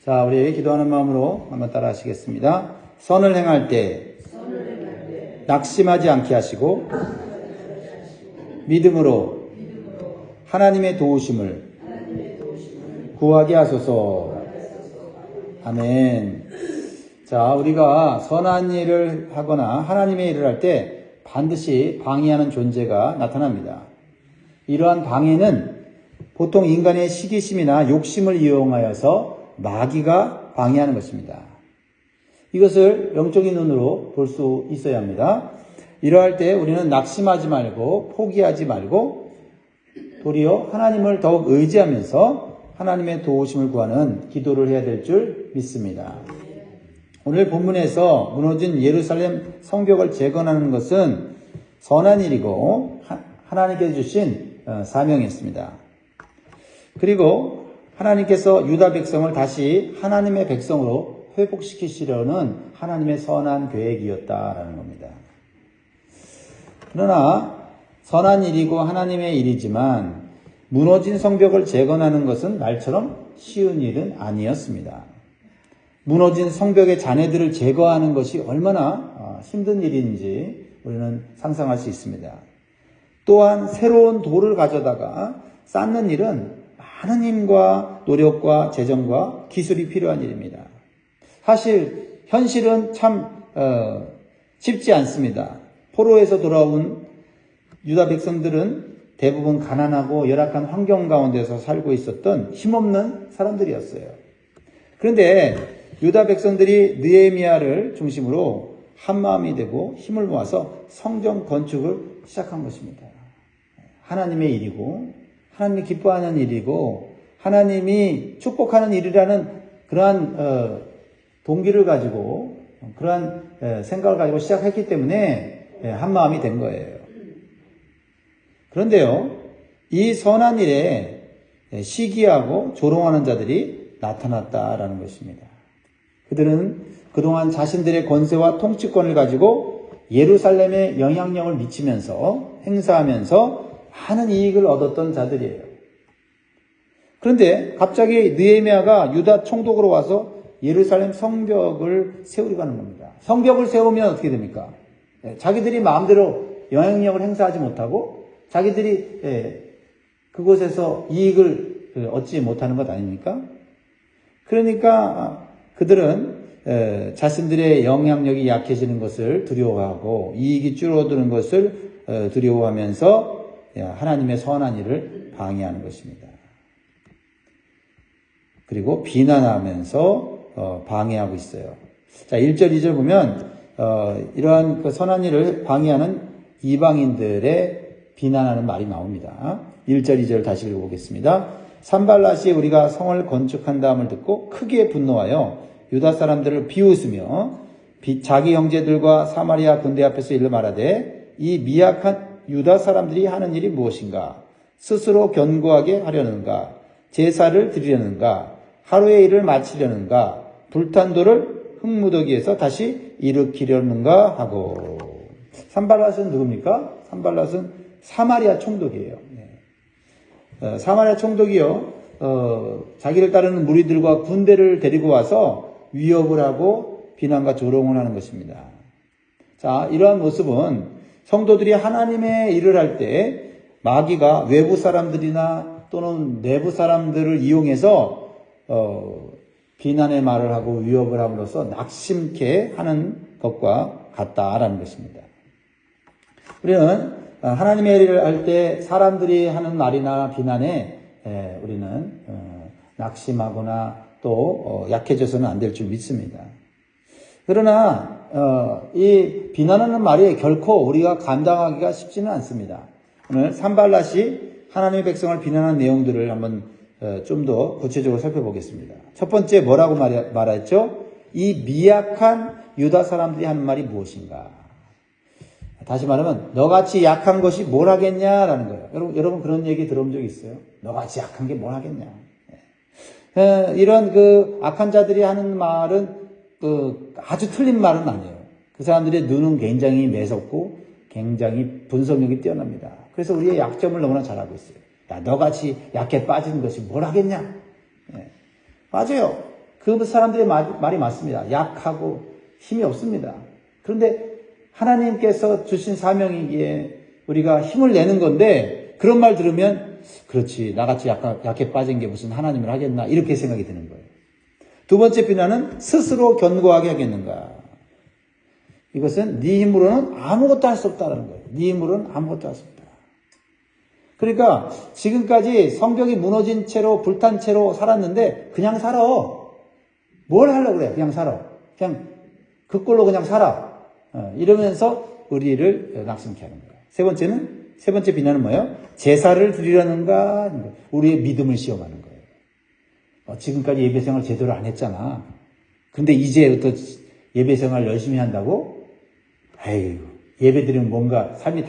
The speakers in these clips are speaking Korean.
자, 우리 기도하는 마음으로 한번 따라 하시겠습니다. 선을 행할 때 낙심하지 않게 하시고 믿음으로 하나님의 도우심을 구하게 하소서. 아멘. 자, 우리가 선한 일을 하거나 하나님의 일을 할 때 반드시 방해하는 존재가 나타납니다. 이러한 방해는 보통 인간의 시기심이나 욕심을 이용하여서 마귀가 방해하는 것입니다. 이것을 영적인 눈으로 볼 수 있어야 합니다. 이러할 때 우리는 낙심하지 말고 포기하지 말고 도리어 하나님을 더욱 의지하면서 하나님의 도우심을 구하는 기도를 해야 될 줄 믿습니다. 오늘 본문에서 무너진 예루살렘 성벽을 재건하는 것은 선한 일이고 하나님께서 주신 사명이었습니다. 그리고 하나님께서 유다 백성을 다시 하나님의 백성으로 회복시키시려는 하나님의 선한 계획이었다라는 겁니다. 그러나 선한 일이고 하나님의 일이지만 무너진 성벽을 재건하는 것은 말처럼 쉬운 일은 아니었습니다. 무너진 성벽의 잔해들을 제거하는 것이 얼마나 힘든 일인지 우리는 상상할 수 있습니다. 또한 새로운 돌을 가져다가 쌓는 일은 많은 힘과 노력과 재정과 기술이 필요한 일입니다. 사실 현실은 참 쉽지 않습니다. 포로에서 돌아온 유다 백성들은 대부분 가난하고 열악한 환경 가운데서 살고 있었던 힘없는 사람들이었어요. 그런데 유다 백성들이 느헤미야를 중심으로 한마음이 되고 힘을 모아서 성전 건축을 시작한 것입니다. 하나님의 일이고 하나님이 기뻐하는 일이고 하나님이 축복하는 일이라는 그러한 동기를 가지고 그러한 생각을 가지고 시작했기 때문에 한마음이 된 거예요. 그런데요, 이 선한 일에 시기하고 조롱하는 자들이 나타났다라는 것입니다. 그들은 그동안 자신들의 권세와 통치권을 가지고 예루살렘에 영향력을 미치면서 행사하면서 많은 이익을 얻었던 자들이에요. 그런데 갑자기 느헤미야가 유다 총독으로 와서 예루살렘 성벽을 세우려고 하는 겁니다. 성벽을 세우면 어떻게 됩니까? 자기들이 마음대로 영향력을 행사하지 못하고 자기들이 그곳에서 이익을 얻지 못하는 것 아닙니까? 그러니까 그들은 자신들의 영향력이 약해지는 것을 두려워하고 이익이 줄어드는 것을 두려워하면서 하나님의 선한 일을 방해하는 것입니다. 그리고 비난하면서 방해하고 있어요. 자, 1절, 2절 보면 이러한 그 선한 일을 방해하는 이방인들의 비난하는 말이 나옵니다. 1절, 2절 다시 읽어보겠습니다. 산발랏이 우리가 성을 건축한다함을 듣고 크게 분노하여 유다 사람들을 비웃으며 자기 형제들과 사마리아 군대 앞에서 일러 말하되 이 미약한 유다 사람들이 하는 일이 무엇인가? 스스로 견고하게 하려는가? 제사를 드리려는가? 하루의 일을 마치려는가? 불탄 돌을 흙무더기에서 다시 일으키려는가? 하고. 산발랏은 누굽니까? 산발랏은 사마리아 총독이에요. 사마리아 총독이요, 자기를 따르는 무리들과 군대를 데리고 와서 위협을 하고 비난과 조롱을 하는 것입니다. 자, 이러한 모습은 성도들이 하나님의 일을 할 때 마귀가 외부 사람들이나 또는 내부 사람들을 이용해서 비난의 말을 하고 위협을 함으로써 낙심케 하는 것과 같다라는 것입니다. 우리는 하나님의 일을 할 때 사람들이 하는 말이나 비난에 우리는 낙심하거나 또 약해져서는 안 될 줄 믿습니다. 그러나 이 비난하는 말이 결코 우리가 감당하기가 쉽지는 않습니다. 오늘 산발랏이 하나님의 백성을 비난한 내용들을 한번 좀 더 구체적으로 살펴보겠습니다. 첫 번째 뭐라고 말했죠? 이 미약한 유다 사람들이 하는 말이 무엇인가? 다시 말하면 너같이 약한 것이 뭘 하겠냐라는 거예요. 여러분 그런 얘기 들어본 적 있어요? 너같이 약한 게 뭘 하겠냐? 이런 그 악한 자들이 하는 말은 아주 틀린 말은 아니에요. 그 사람들의 눈은 굉장히 매섭고 굉장히 분석력이 뛰어납니다. 그래서 우리의 약점을 너무나 잘 알고 있어요. 야, 너같이 약해 빠진 것이 뭘 하겠냐? 맞아요. 그 사람들의 말이 맞습니다. 약하고 힘이 없습니다. 그런데 하나님께서 주신 사명이기에 우리가 힘을 내는 건데 그런 말 들으면 그렇지 나같이 약해 빠진 게 무슨 하나님을 하겠나 이렇게 생각이 드는 거예요. 두 번째 비난은 스스로 견고하게 하겠는가. 이것은 네 힘으로는 아무것도 할 수 없다는 거예요. 네 힘으로는 아무것도 할 수 없다. 그러니까 지금까지 성벽이 무너진 채로 불탄 채로 살았는데 그냥 살아. 뭘 하려고 그래? 그냥 살아. 그냥 그 꼴로 그냥 살아. 이러면서 우리를 낙심케 하는 거예요. 세 번째 비난은 뭐예요? 제사를 드리려는가? 우리의 믿음을 시험하는 거예요. 지금까지 예배생활 제대로 안 했잖아. 근데 이제부터 예배생활 열심히 한다고? 에휴, 예배 드리면 뭔가 삶이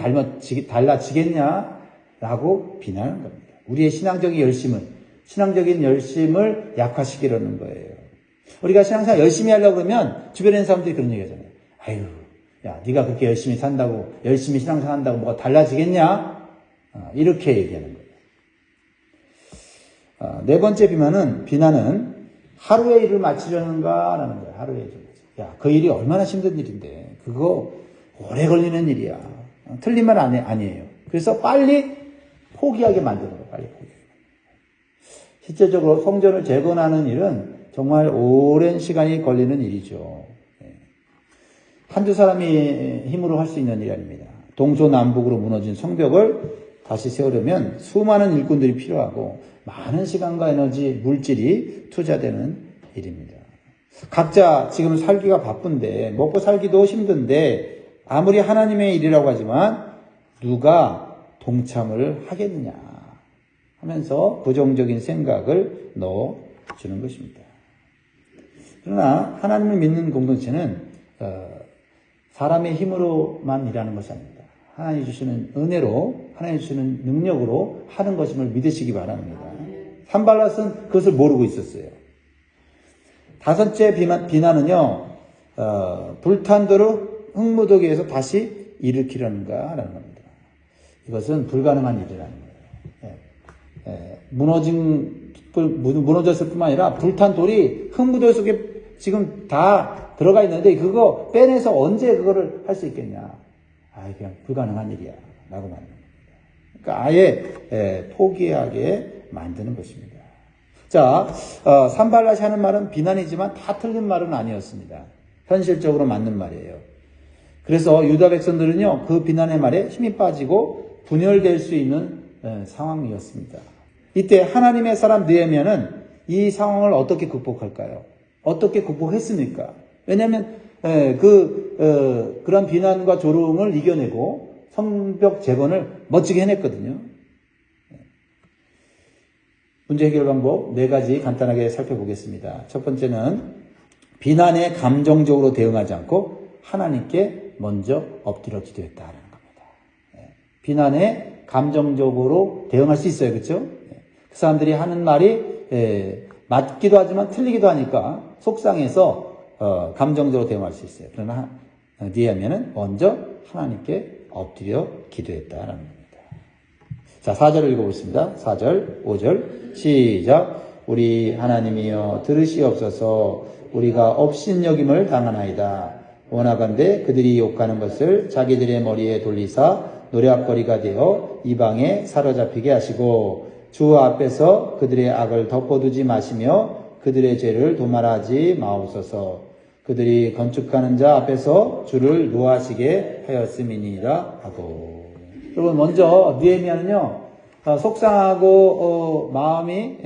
달라지겠냐? 라고 비난하는 겁니다. 우리의 신앙적인 열심을 약화시키려는 거예요. 우리가 신앙생활 열심히 하려고 그러면 주변에 있는 사람들이 그런 얘기 하잖아요. 아유, 야, 네가 그렇게 열심히 산다고, 열심히 신앙생활 한다고 뭐가 달라지겠냐? 이렇게 얘기하는 거예요. 네 번째 비난은 하루의 일을 마치려는가? 라는 거예요. 하루의 일을. 야, 그 일이 얼마나 힘든 일인데. 그거 오래 걸리는 일이야. 틀린 말 아니에요. 그래서 빨리 포기하게 만드는 거예요. 빨리 포기하게. 실제적으로 성전을 재건하는 일은 정말 오랜 시간이 걸리는 일이죠. 한두 사람이 힘으로 할 수 있는 일이 아닙니다. 동서남북으로 무너진 성벽을 다시 세우려면 수많은 일꾼들이 필요하고 많은 시간과 에너지, 물질이 투자되는 일입니다. 각자 지금 살기가 바쁜데 먹고 살기도 힘든데 아무리 하나님의 일이라고 하지만 누가 동참을 하겠느냐 하면서 부정적인 생각을 넣어주는 것입니다. 그러나 하나님을 믿는 공동체는 사람의 힘으로만 일하는 것이 아닙니다. 하나님 주시는 은혜로 하나님 주시는 능력으로 하는 것임을 믿으시기 바랍니다. 산발랏은 그것을 모르고 있었어요. 다섯째 비난은요. 불탄 돌을 흙무더기에서 다시 일으키려는가라는 겁니다. 이것은 불가능한 일이라는 거예요. 무너졌을 뿐만 아니라 불탄 돌이 흙무더기 속에 지금 다 들어가 있는데 그거 빼내서 언제 그거를 할 수 있겠냐. 그냥 불가능한 일이야. 라고 말하는 겁니다. 그러니까 아예 포기하게 만드는 것입니다. 자, 산발랏이 하는 말은 비난이지만 다 틀린 말은 아니었습니다. 현실적으로 맞는 말이에요. 그래서 유다 백성들은요, 그 비난의 말에 힘이 빠지고 분열될 수 있는 상황이었습니다. 이때 하나님의 사람 느헤미야는 이 상황을 어떻게 극복할까요? 어떻게 극복했습니까? 왜냐하면 그런 비난과 조롱을 이겨내고 성벽 재건을 멋지게 해냈거든요. 문제 해결 방법 4가지 간단하게 살펴보겠습니다. 첫 번째는 비난에 감정적으로 대응하지 않고 하나님께 먼저 엎드려 기도했다는 겁니다. 비난에 감정적으로 대응할 수 있어요. 그렇죠? 그 사람들이 하는 말이 맞기도 하지만 틀리기도 하니까 속상해서 감정적으로 대응할 수 있어요. 그러나 느헤미야는 먼저 하나님께 엎드려 기도했다라는 겁니다. 자, 4절을 읽어보겠습니다. 4절, 5절 시작. 우리 하나님이여 들으시옵소서. 우리가 업신여김을 당하나이다. 원하건대 그들이 욕하는 것을 자기들의 머리에 돌리사 노략거리가 되어 이방에 사로잡히게 하시고 주 앞에서 그들의 악을 덮어두지 마시며 그들의 죄를 도말하지 마옵소서. 그들이 건축하는 자 앞에서 주를 노하시게 하였음이니라 하고. 여러분, 먼저 느헤미야는요, 속상하고 마음이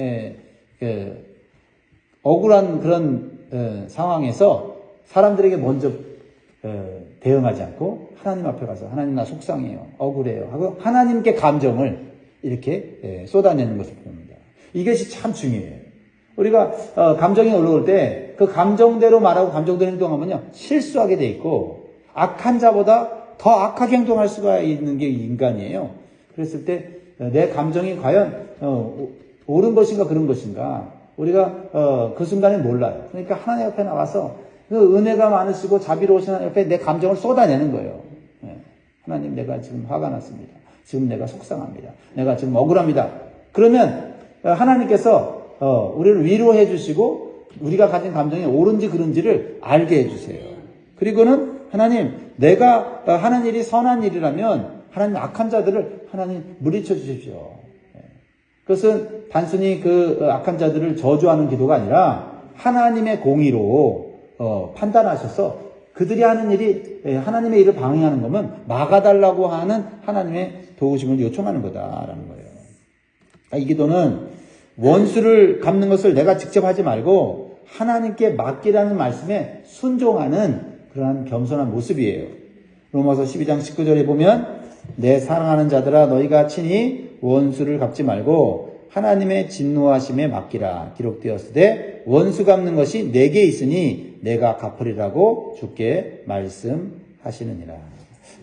억울한 그런 상황에서 사람들에게 먼저 대응하지 않고 하나님 앞에 가서 하나님 나 속상해요, 억울해요 하고 하나님께 감정을 이렇게 쏟아내는 것을 봅니다. 이것이 참 중요해요. 우리가 감정이 올라올 때 그 감정대로 말하고 감정대로 행동하면요 실수하게 돼 있고 악한 자보다 더 악하게 행동할 수가 있는 게 인간이에요. 그랬을 때 내 감정이 과연 옳은 것인가 그런 것인가 우리가 그 순간에 몰라요. 그러니까 하나님 옆에 나와서 그 은혜가 많으시고 자비로우신 하나님 옆에 내 감정을 쏟아내는 거예요. 하나님, 내가 지금 화가 났습니다. 지금 내가 속상합니다. 내가 지금 억울합니다. 그러면 하나님께서 우리를 위로해 주시고 우리가 가진 감정이 옳은지 그른지를 알게 해주세요. 그리고는 하나님, 내가 하는 일이 선한 일이라면 하나님 악한 자들을 하나님 물리쳐 주십시오. 그것은 단순히 그 악한 자들을 저주하는 기도가 아니라 하나님의 공의로 판단하셔서 그들이 하는 일이 하나님의 일을 방해하는 거면 막아달라고 하는 하나님의 도우심을 요청하는 거다라는 거예요. 이 기도는 원수를 갚는 것을 내가 직접 하지 말고 하나님께 맡기라는 말씀에 순종하는 그러한 겸손한 모습이에요. 로마서 12장 19절에 보면 내 사랑하는 자들아 너희가 친히 원수를 갚지 말고 하나님의 진노하심에 맡기라 기록되었으되 원수 갚는 것이 내게 있으니 내가 갚으리라고 주께 말씀하시느니라.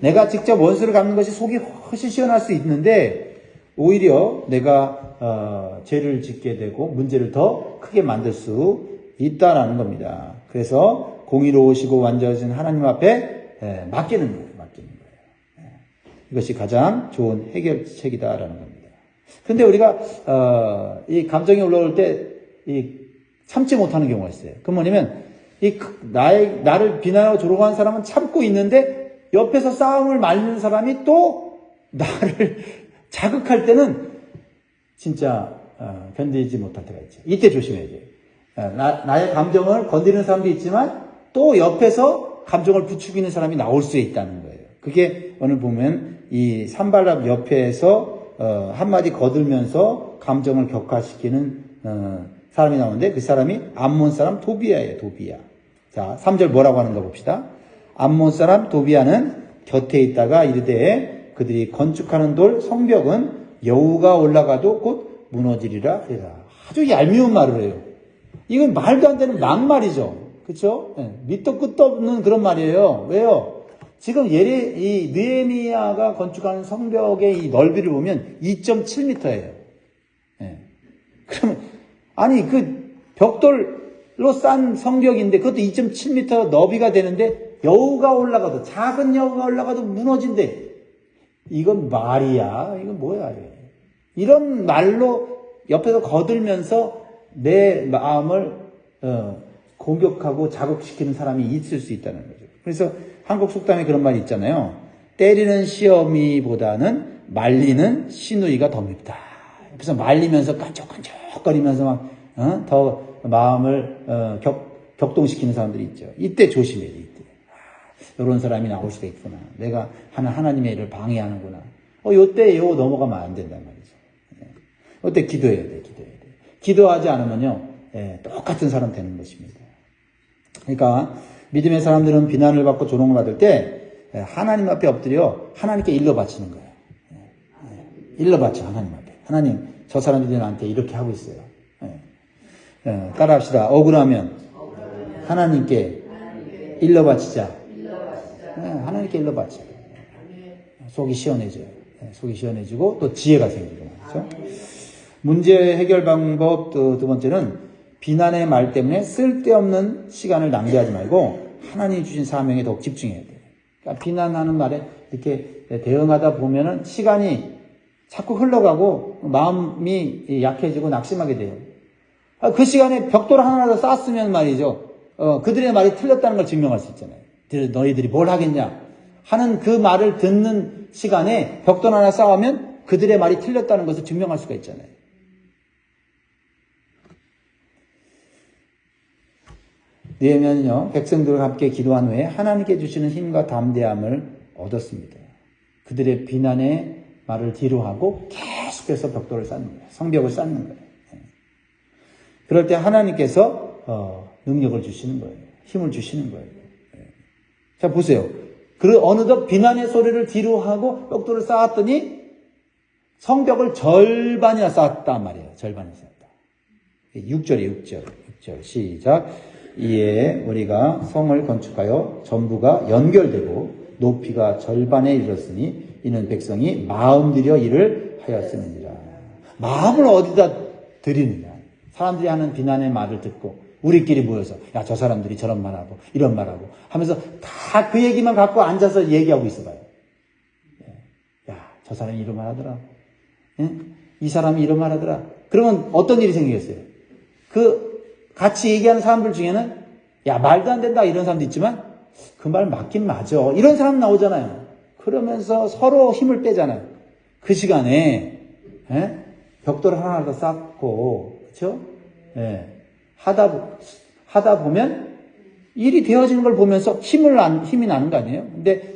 내가 직접 원수를 갚는 것이 속이 훨씬 시원할 수 있는데 오히려 내가 죄를 짓게 되고 문제를 더 크게 만들 수 있다라는 겁니다. 그래서 공의로우시고 완전하신 하나님 앞에 맡기는 거예요. 이것이 가장 좋은 해결책이다라는 겁니다. 근데 우리가 이 감정이 올라올 때 참지 못하는 경우가 있어요. 그건 뭐냐면 나를 비난하고 조롱하는 사람은 참고 있는데 옆에서 싸움을 말리는 사람이 또 나를 자극할 때는 진짜 견디지 못할 때가 있죠. 이때 조심해야 돼요. 나의 감정을 건드리는 사람도 있지만 또 옆에서 감정을 부추기는 사람이 나올 수 있다는 거예요. 그게 오늘 보면 이 산발랍 옆에서 한마디 거들면서 감정을 격화시키는 사람이 나오는데 그 사람이 암몬 사람 도비아예요. 도비아. 자, 3절 뭐라고 하는가 봅시다. 암몬 사람 도비아는 곁에 있다가 이르되 그들이 건축하는 돌 성벽은 여우가 올라가도 곧 무너지리라 하리라. 아주 얄미운 말을 해요. 이건 말도 안 되는 막말이죠. 그렇죠? 밑도 끝도 없는 그런 말이에요. 왜요? 지금 이 느헤미야가 건축하는 성벽의 이 넓이를 보면 2.7m예요. 그러면 아니 그 벽돌로 싼 성벽인데 그것도 2.7m 너비가 되는데 여우가 올라가도 작은 여우가 올라가도 무너진대. 이건 말이야. 이건 뭐야? 이런 말로 옆에서 거들면서 내 마음을 공격하고 자극시키는 사람이 있을 수 있다는 거죠. 그래서 한국 속담에 그런 말이 있잖아요. 때리는 시어미보다는 말리는 시누이가 더 밉다. 그래서 말리면서 깐족깐족거리면서 막 더 마음을 격동시키는 사람들이 있죠. 이때 조심해야 돼. 이때. 이런 사람이 나올 수가 있구나. 내가 하는 하나님의 일을 방해하는구나. 요때 넘어가면 안 된단 말이죠. 요때 기도해야 돼. 기도하지 않으면요. 똑같은 사람 되는 것입니다. 그러니까 믿음의 사람들은 비난을 받고 조롱을 받을 때 하나님 앞에 엎드려 하나님께 일러 바치는 거예요. 일러 바쳐 하나님 앞에. 하나님, 저 사람들이 나한테 이렇게 하고 있어요. 따라합시다. 억울하면 하나님께 일러 바치자. 하나님께 일러 바쳐. 속이 시원해져요. 속이 시원해지고 또 지혜가 생기고 말이죠. 문제 해결 방법 두 번째는 비난의 말 때문에 쓸데없는 시간을 낭비하지 말고 하나님이 주신 사명에 더욱 집중해야 돼요. 그러니까 비난하는 말에 이렇게 대응하다 보면은 시간이 자꾸 흘러가고 마음이 약해지고 낙심하게 돼요. 그 시간에 벽돌 하나 더 쌓았으면 말이죠. 그들의 말이 틀렸다는 걸 증명할 수 있잖아요. 너희들이 뭘 하겠냐 하는 그 말을 듣는 시간에 벽돌 하나 쌓으면 그들의 말이 틀렸다는 것을 증명할 수가 있잖아요. 느헤미야는요, 백성들과 함께 기도한 후에 하나님께 주시는 힘과 담대함을 얻었습니다. 그들의 비난의 말을 뒤로하고 계속해서 벽돌을 쌓는 거예요. 성벽을 쌓는 거예요. 그럴 때 하나님께서 능력을 주시는 거예요. 힘을 주시는 거예요. 자, 보세요. 어느덧 비난의 소리를 뒤로하고 벽돌을 쌓았더니 성벽을 절반이나 쌓았단 말이에요. 절반이나 쌓았다. 6절이에요. 6절. 시작. 이에 우리가 성을 건축하여 전부가 연결되고 높이가 절반에 이르렀으니 이는 백성이 마음 들여 일을 하였음이니라. 마음을 어디다 드리느냐. 사람들이 하는 비난의 말을 듣고 우리끼리 모여서 야, 저 사람들이 저런 말하고 이런 말하고 하면서 다 그 얘기만 갖고 앉아서 얘기하고 있어봐요. 야, 저 사람이 이런 말하더라. 이 사람이 이런 말하더라. 그러면 어떤 일이 생기겠어요? 그 같이 얘기하는 사람들 중에는 야, 말도 안 된다 이런 사람도 있지만 그 말 맞긴 맞아. 이런 사람 나오잖아요. 그러면서 서로 힘을 빼잖아요. 그 시간에 벽돌을 하나 더 쌓고 그렇죠? 하다 보면 일이 되어지는 걸 보면서 힘이 나는 거 아니에요? 근데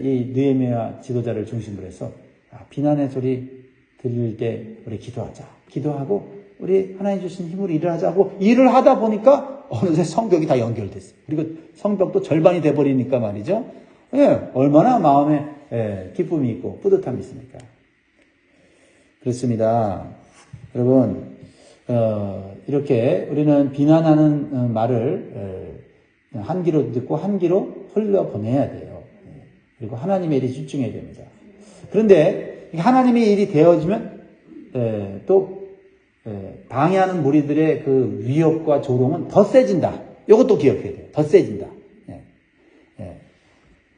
이 느헤미야 지도자를 중심으로 해서 비난의 소리 들릴 때 우리 기도하자. 기도하고 우리 하나님 주신 힘으로 일을 하자고 일을 하다 보니까 어느새 성벽이 다 연결됐어요. 그리고 성벽도 절반이 돼버리니까 말이죠. 얼마나 마음에 기쁨이 있고 뿌듯함이 있습니까? 그렇습니다. 여러분 이렇게 우리는 비난하는 말을 한 귀로 듣고 한 귀로 흘려보내야 돼요. 그리고 하나님의 일에 집중해야 됩니다. 그런데 하나님의 일이 되어지면 또 방해하는 무리들의 그 위협과 조롱은 더 세진다. 이것도 기억해야 돼요. 더 세진다.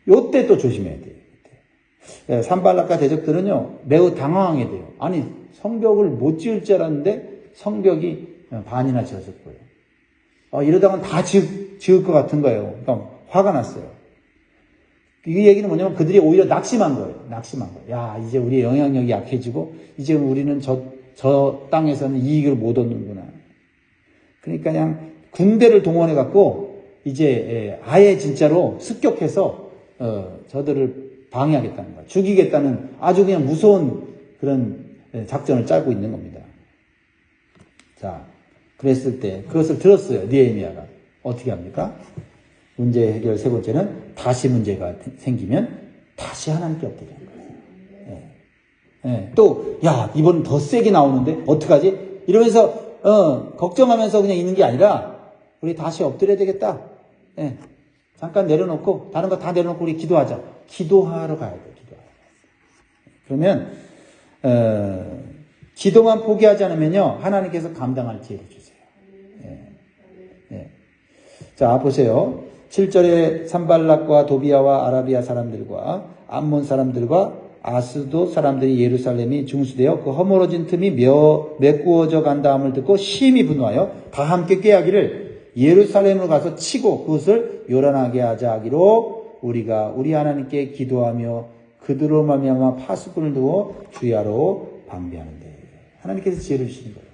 요때 또 조심해야 돼요. 산발락과 대적들은요 매우 당황하게 돼요. 아니 성벽을 못 지을 줄 알았는데 성벽이 반이나 지어졌고요. 이러다가는 다 지을 것 같은 거예요. 그러니까 화가 났어요. 이 얘기는 뭐냐면 그들이 오히려 낙심한 거예요. 야, 이제 우리의 영향력이 약해지고 이제 우리는 저 땅에서는 이익을 못 얻는구나. 그러니까 그냥 군대를 동원해 갖고 이제 아예 진짜로 습격해서 저들을 방해하겠다는 거예요. 죽이겠다는 아주 그냥 무서운 그런 작전을 짜고 있는 겁니다. 자, 그랬을 때 그것을 들었어요. 느헤미야가 어떻게 합니까? 문제 해결 세 번째는 다시 문제가 생기면 다시 하나님께 엎드리는 거예요. 또 야, 이번은 더 세게 나오는데 어떡하지? 이러면서 걱정하면서 그냥 있는 게 아니라 우리 다시 엎드려야 되겠다. 잠깐 내려놓고 다른 거 다 내려놓고 우리 기도하자. 기도하러 가야 돼요. 그러면 기도만 포기하지 않으면요 하나님께서 감당할 지혜를 주세요. 자 보세요. 7절에 산발락과 도비아와 아라비아 사람들과 암몬 사람들과 아스도 사람들이 예루살렘이 중수되어 그 허물어진 틈이 메꾸어져 간다함을 듣고 심히 분노하여 다 함께 꾀하기를 예루살렘으로 가서 치고 그것을 요란하게 하자 하기로 우리가 우리 하나님께 기도하며 그들로 말미암아 파수꾼을 두어 주야로 방비하는데 하나님께서 지혜를 주시는 거예요.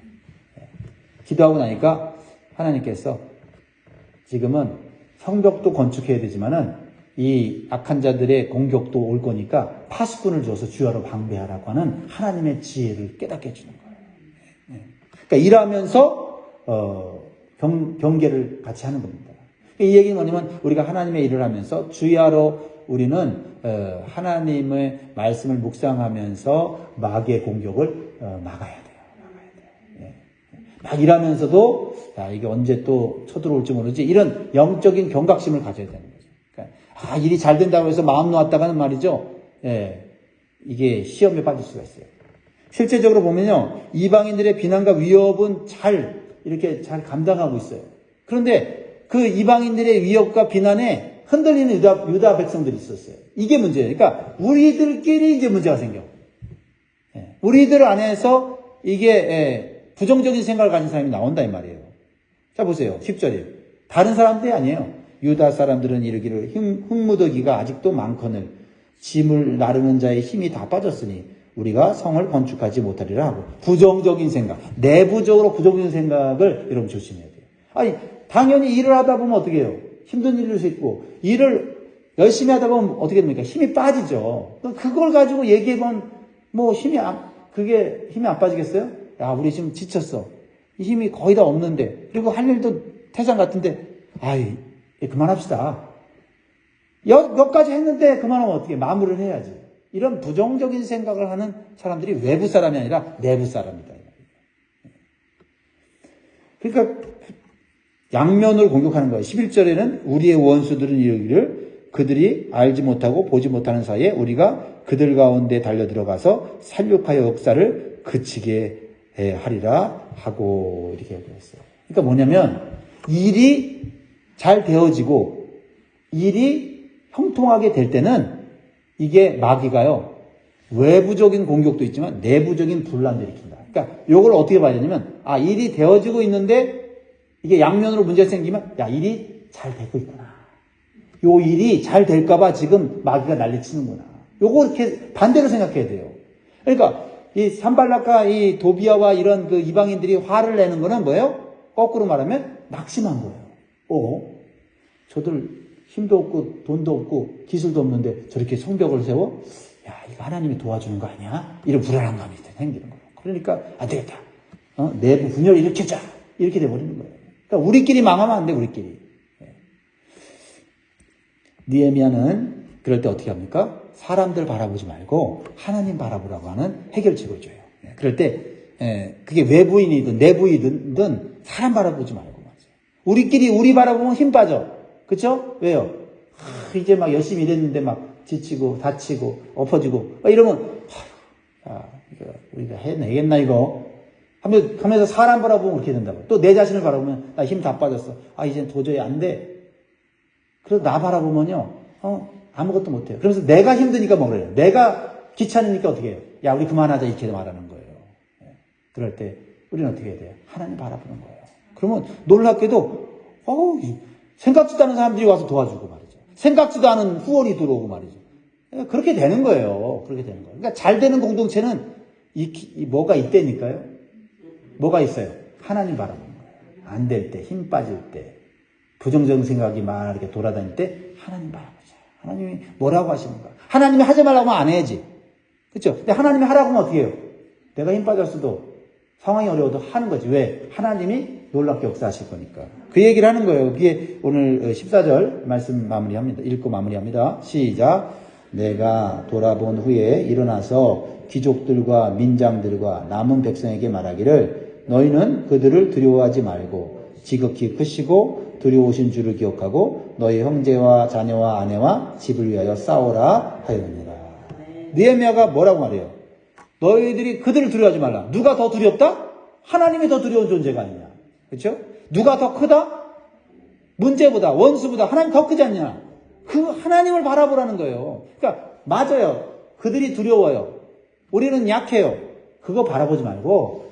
기도하고 나니까 하나님께서 지금은 성벽도 건축해야 되지만은 이 악한 자들의 공격도 올 거니까 파수꾼을 줘서 주야로 방비하라고 하는 하나님의 지혜를 깨닫게 해주는 거예요. 그러니까 일하면서 경계를 같이 하는 겁니다. 이 얘기는 뭐냐면 우리가 하나님의 일을 하면서 주야로 우리는 하나님의 말씀을 묵상하면서 마귀의 공격을 막아야 돼요. 막 일하면서도 이게 언제 또 쳐들어올지 모르지 이런 영적인 경각심을 가져야 되는 거죠. 그러니까 일이 잘 된다고 해서 마음 놓았다가는 말이죠. 이게 시험에 빠질 수가 있어요. 실제적으로 보면요. 이방인들의 비난과 위협은 이렇게 잘 감당하고 있어요. 그런데 그 이방인들의 위협과 비난에 흔들리는 유다 백성들이 있었어요. 이게 문제예요. 그러니까 우리들끼리 이제 문제가 생겨. 우리들 안에서 이게 부정적인 생각을 가진 사람이 나온다 이 말이에요. 자 보세요. 10절에 다른 사람들이 아니에요. 유다 사람들은 이르기를 흙무더기가 아직도 많거늘 짐을 나르는 자의 힘이 다 빠졌으니 우리가 성을 건축하지 못하리라 하고 부정적인 생각, 내부적으로 부정적인 생각을 여러분 조심해야 돼요. 아니 당연히 일을 하다 보면 어떻게 해요? 힘든 일일 수 있고 일을 열심히 하다 보면 어떻게 됩니까? 힘이 빠지죠. 그걸 가지고 얘기해보면 뭐 그게 힘이 안 빠지겠어요? 야 우리 지금 지쳤어. 힘이 거의 다 없는데 그리고 할 일도 태산 같은데 그만합시다. 몇 가지 했는데 그만하면 어떻게 마무리를 해야지. 이런 부정적인 생각을 하는 사람들이 외부 사람이 아니라 내부 사람이다. 그러니까 양면을 공격하는 거예요. 11절에는 우리의 원수들은 이르기를 그들이 알지 못하고 보지 못하는 사이에 우리가 그들 가운데 달려들어가서 살육하여 역사를 그치게 하리라 하고 이렇게 얘기했어요. 그러니까 뭐냐면 일이 잘 되어지고 일이 형통하게 될 때는 이게 마귀가요 외부적인 공격도 있지만 내부적인 분란을 일으킨다. 그러니까 이걸 어떻게 봐야 되냐면 일이 되어지고 있는데 이게 양면으로 문제가 생기면 야, 일이 잘 되고 있구나. 요 일이 잘 될까봐 지금 마귀가 난리치는구나. 요거 이렇게 반대로 생각해야 돼요. 그러니까 이 산발락과 이 도비아와 이런 그 이방인들이 화를 내는 거는 뭐예요? 거꾸로 말하면 낙심한 거예요. 저들 힘도 없고 돈도 없고 기술도 없는데 저렇게 성벽을 세워? 야, 이거 하나님이 도와주는 거 아니야? 이런 불안한 감이 생기는 거예요. 그러니까 안 되겠다. 내부 분열을 일으키자. 이렇게 돼버리는 거예요. 그러니까 우리끼리 망하면 안 돼, 우리끼리. 느헤미야는 그럴 때 어떻게 합니까? 사람들 바라보지 말고 하나님 바라보라고 하는 해결책을 줘요. 그럴 때 그게 외부인이든 내부인이든 사람 바라보지 말고 말이죠. 우리끼리 우리 바라보면 힘 빠져. 그렇죠? 왜요? 이제 막 열심히 일했는데 막 지치고 다치고 엎어지고 이러면 이거 우리가 해내겠나 이거 하면서 사람 바라보면 그렇게 된다고. 또 내 자신을 바라보면 나 힘 다 빠졌어. 이젠 도저히 안 돼. 그래서 나 바라보면요, 아무것도 못해요. 그러면서 내가 힘드니까 뭐래요? 내가 귀찮으니까 어떻게 해요? 야, 우리 그만하자, 이렇게 말하는 거예요. 그럴 때, 우리는 어떻게 해야 돼요? 하나님 바라보는 거예요. 그러면 놀랍게도, 생각지도 않은 사람들이 와서 도와주고 말이죠. 생각지도 않은 후원이 들어오고 말이죠. 그렇게 되는 거예요. 그렇게 되는 거예요. 그러니까 잘 되는 공동체는 뭐가 있다니까요? 뭐가 있어요? 하나님 바라보는 거예요. 안 될 때, 힘 빠질 때, 부정적인 생각이 막 이렇게 돌아다닐 때 하나님 바라보자. 하나님이 뭐라고 하시는가? 하나님이 하지 말라고 하면 안 해야지. 그렇죠? 근데 하나님이 하라고 하면 어떻게 해요? 내가 힘 빠졌어도 상황이 어려워도 하는 거지. 왜? 하나님이 놀랍게 역사하실 거니까. 그 얘기를 하는 거예요. 그게 오늘 14절 말씀 마무리합니다. 읽고 마무리합니다. 시작. 내가 돌아본 후에 일어나서 귀족들과 민장들과 남은 백성에게 말하기를 너희는 그들을 두려워하지 말고 지극히 크시고 두려우신 줄을 기억하고 너희 형제와 자녀와 아내와 집을 위하여 싸우라 하였느니라. 느헤미야가 뭐라고 말해요? 너희들이 그들을 두려워하지 말라. 누가 더 두렵다? 하나님이 더 두려운 존재가 아니냐. 그렇죠? 누가 더 크다? 문제보다 원수보다 하나님 더 크지 않냐. 그 하나님을 바라보라는 거예요. 그러니까 맞아요. 그들이 두려워요. 우리는 약해요. 그거 바라보지 말고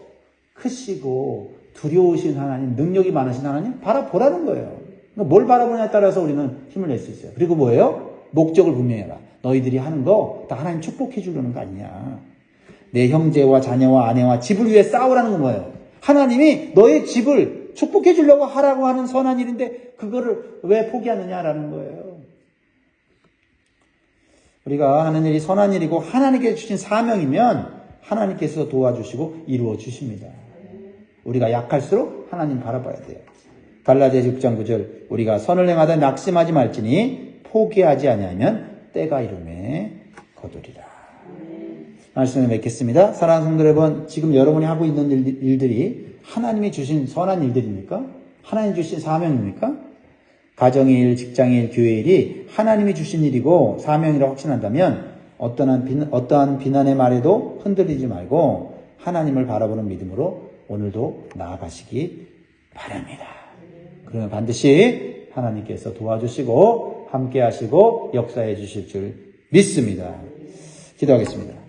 크시고 두려우신 하나님, 능력이 많으신 하나님 바라보라는 거예요. 그러니까 뭘 바라보냐에 따라서 우리는 힘을 낼 수 있어요. 그리고 뭐예요? 목적을 분명히 해라. 너희들이 하는 거 다 하나님 축복해 주려는 거 아니냐. 내 형제와 자녀와 아내와 집을 위해 싸우라는 건 뭐예요? 하나님이 너의 집을 축복해 주려고 하라고 하는 선한 일인데 그거를 왜 포기하느냐라는 거예요. 우리가 하는 일이 선한 일이고 하나님께 주신 사명이면 하나님께서 도와주시고 이루어 주십니다. 우리가 약할수록 하나님 바라봐야 돼요. 갈라디아 6장 9절 우리가 선을 행하다 낙심하지 말지니 포기하지 아니하면 때가 이름에 거두리라. 말씀을 맺겠습니다. 사랑하는 성도 여러분, 지금 여러분이 하고 있는 일들이 하나님이 주신 선한 일들입니까? 하나님이 주신 사명입니까? 가정의 일, 직장의 일, 교회의 일이 하나님이 주신 일이고 사명이라고 확신한다면 어떠한 비난의 말에도 흔들리지 말고 하나님을 바라보는 믿음으로 오늘도 나아가시기 바랍니다. 그러면 반드시 하나님께서 도와주시고 함께 하시고 역사해 주실 줄 믿습니다. 기도하겠습니다.